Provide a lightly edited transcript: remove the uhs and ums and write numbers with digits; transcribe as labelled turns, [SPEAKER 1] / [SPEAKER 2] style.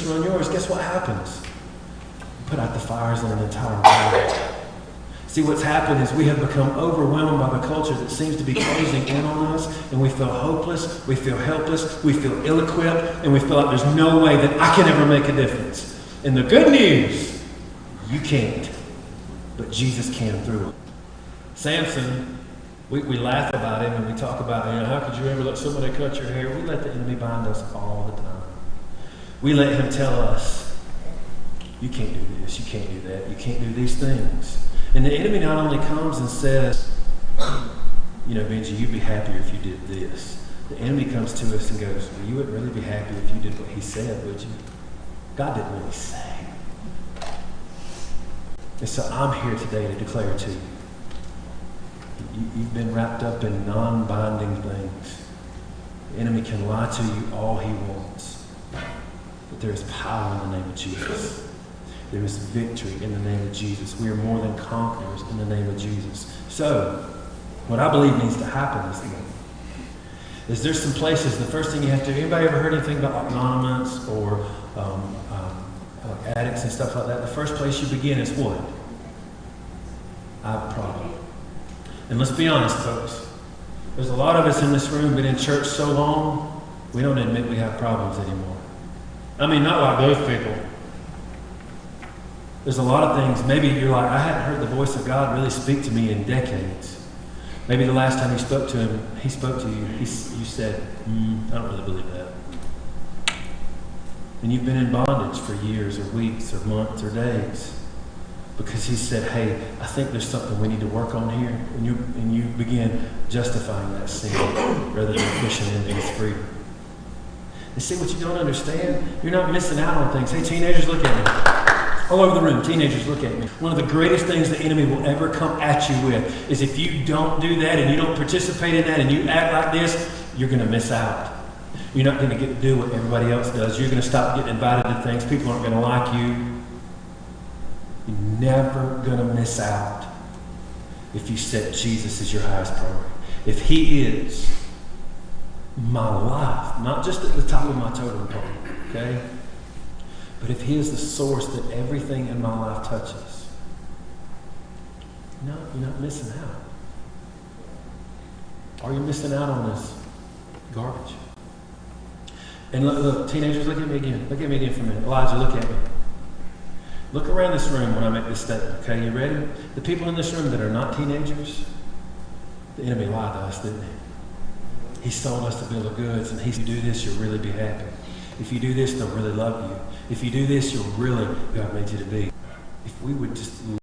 [SPEAKER 1] Jesus run yours, guess what happens? You put out the fires in an entire world. See, what's happened is we have become overwhelmed by the culture that seems to be closing in on us, and we feel hopeless, we feel helpless, we feel ill-equipped, and we feel like there's no way that I can ever make a difference. And the good news, you can't, but Jesus can through it. Samson, we laugh about him and we talk about, how could you ever let somebody cut your hair? We let the enemy bind us all the time. We let him tell us, you can't do this, you can't do that, you can't do these things. And the enemy not only comes and says, Benji, you'd be happier if you did this. The enemy comes to us and goes, well, you wouldn't really be happy if you did what he said, would you? God didn't really say. And so I'm here today to declare to you, you've been wrapped up in non-binding things. The enemy can lie to you all he wants. But there is power in the name of Jesus. There is victory in the name of Jesus. We are more than conquerors in the name of Jesus. So, what I believe needs to happen this morning is there's some places, the first thing you have to do, anybody ever heard anything about anonymous or addicts and stuff like that? The first place you begin is what? I have a problem. And let's be honest, folks. There's a lot of us in this room been in church so long, we don't admit we have problems anymore. I mean, not like those people. There's a lot of things, maybe you're like, I hadn't heard the voice of God really speak to me in decades. Maybe the last time you spoke to him, he spoke to you, you said, I don't really believe that. And you've been in bondage for years or weeks or months or days because he said, hey, I think there's something we need to work on here. And you begin justifying that sin rather than pushing into his freedom. And see, what you don't understand, you're not missing out on things. Hey, teenagers, look at me. All over the room, teenagers, look at me. One of the greatest things the enemy will ever come at you with is if you don't do that and you don't participate in that and you act like this, you're going to miss out. You're not going to get to do what everybody else does. You're going to stop getting invited to things. People aren't going to like you. You're never going to miss out if you set Jesus as your highest priority. If he is my life, not just at the top of my totem pole, okay? But if he is the source that everything in my life touches, no, you're not missing out. All you're missing out on is garbage. And look, teenagers, look at me again. Look at me again for a minute. Elijah, look at me. Look around this room when I make this statement, okay? You ready? The people in this room that are not teenagers, the enemy lied to us, didn't he? He sold us the bill of goods, and if you do this, you'll really be happy. If you do this, they'll really love you. If you do this, you'll really, God made you to be. If we would just